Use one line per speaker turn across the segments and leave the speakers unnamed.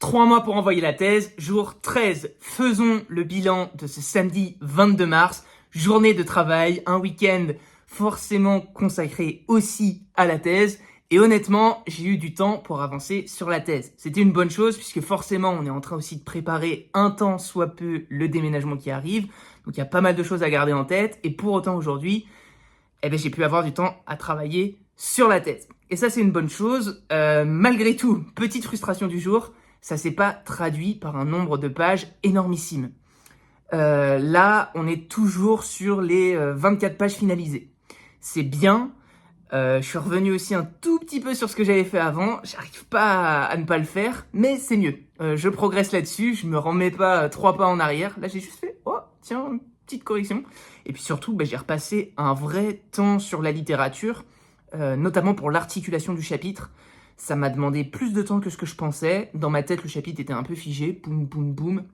3 mois pour envoyer la thèse, jour 13. Faisons le bilan de ce samedi 22 mars. Journée de travail, un week-end forcément consacré aussi à la thèse. Et honnêtement, j'ai eu du temps pour avancer sur la thèse. C'était une bonne chose puisque forcément, on est en train aussi de préparer un tant soit peu le déménagement qui arrive. Donc il y a pas mal de choses à garder en tête. Et pour autant aujourd'hui, j'ai pu avoir du temps à travailler sur la thèse. Et ça, c'est une bonne chose. Malgré tout, petite frustration du jour, ça s'est pas traduit par un nombre de pages énormissime. Là, on est toujours sur les 24 pages finalisées. C'est bien. Je suis revenu aussi un tout petit peu sur ce que j'avais fait avant. J'arrive pas à ne pas le faire, mais c'est mieux. Je progresse là-dessus. Je me remets pas 3 pas en arrière. Là, j'ai juste fait, oh, tiens, une petite correction. Et puis surtout, j'ai repassé un vrai temps sur la littérature, notamment pour l'articulation du chapitre. Ça m'a demandé plus de temps que ce que je pensais. Dans ma tête, le chapitre était un peu figé. Boum, boum, boum.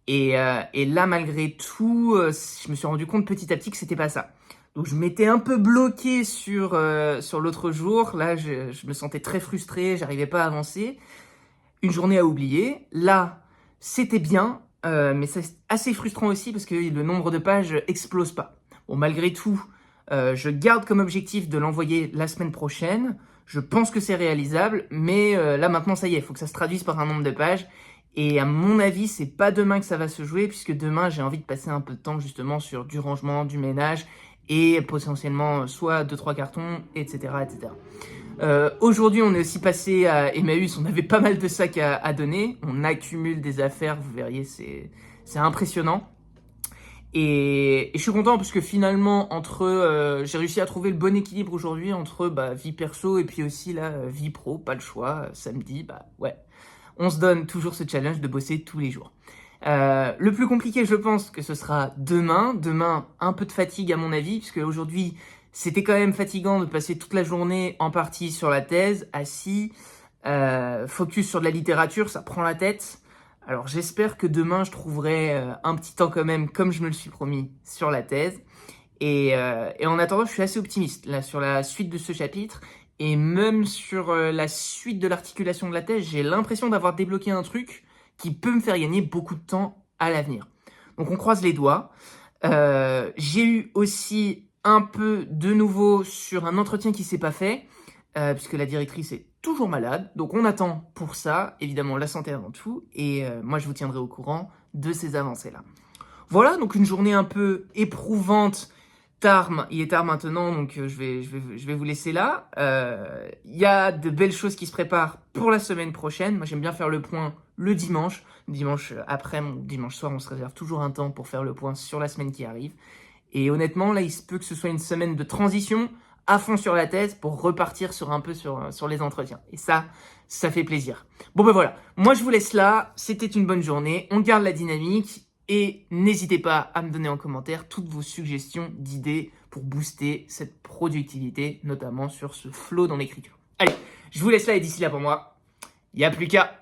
Et là, malgré tout, je me suis rendu compte petit à petit que c'était pas ça. Donc je m'étais un peu bloqué sur l'autre jour. Là, je me sentais très frustré, j'arrivais pas à avancer. Une journée à oublier. Là, c'était bien, mais c'est assez frustrant aussi parce que le nombre de pages explose pas. Bon, malgré tout, je garde comme objectif de l'envoyer la semaine prochaine. Je pense que c'est réalisable, mais là maintenant, ça y est, il faut que ça se traduise par un nombre de pages. Et à mon avis, c'est pas demain que ça va se jouer, puisque demain, j'ai envie de passer un peu de temps justement sur du rangement, du ménage, et potentiellement soit 2-3 cartons, etc. etc. Aujourd'hui, on est aussi passé à Emmaüs, on avait pas mal de sacs à donner, on accumule des affaires, vous verriez, c'est impressionnant. Et je suis content parce que finalement, j'ai réussi à trouver le bon équilibre aujourd'hui entre vie perso et puis aussi vie pro, pas le choix, samedi, ouais. On se donne toujours ce challenge de bosser tous les jours. Le plus compliqué, je pense que ce sera demain. Demain, un peu de fatigue à mon avis, puisque aujourd'hui, c'était quand même fatigant de passer toute la journée en partie sur la thèse, assis, focus sur de la littérature, ça prend la tête. Alors j'espère que demain, je trouverai un petit temps quand même, comme je me le suis promis, sur la thèse. Et en attendant, je suis assez optimiste là sur la suite de ce chapitre. Et même sur la suite de l'articulation de la thèse, j'ai l'impression d'avoir débloqué un truc qui peut me faire gagner beaucoup de temps à l'avenir. Donc on croise les doigts. J'ai eu aussi un peu de nouveau sur un entretien qui s'est pas fait, puisque la directrice est toujours malade. Donc on attend pour ça, évidemment la santé avant tout. Et moi je vous tiendrai au courant de ces avancées-là. Voilà, donc une journée un peu éprouvante. Il est tard maintenant, donc je vais vous laisser là. Il y a de belles choses qui se préparent pour la semaine prochaine. Moi, j'aime bien faire le point le dimanche. Dimanche après, dimanche soir, on se réserve toujours un temps pour faire le point sur la semaine qui arrive. Et honnêtement, là, il se peut que ce soit une semaine de transition à fond sur la thèse pour repartir sur les entretiens. Et ça fait plaisir. Bon, voilà. Moi, je vous laisse là. C'était une bonne journée. On garde la dynamique. Et n'hésitez pas à me donner en commentaire toutes vos suggestions d'idées pour booster cette productivité, notamment sur ce flow dans l'écriture. Allez, je vous laisse là et d'ici là pour moi, il n'y a plus qu'à.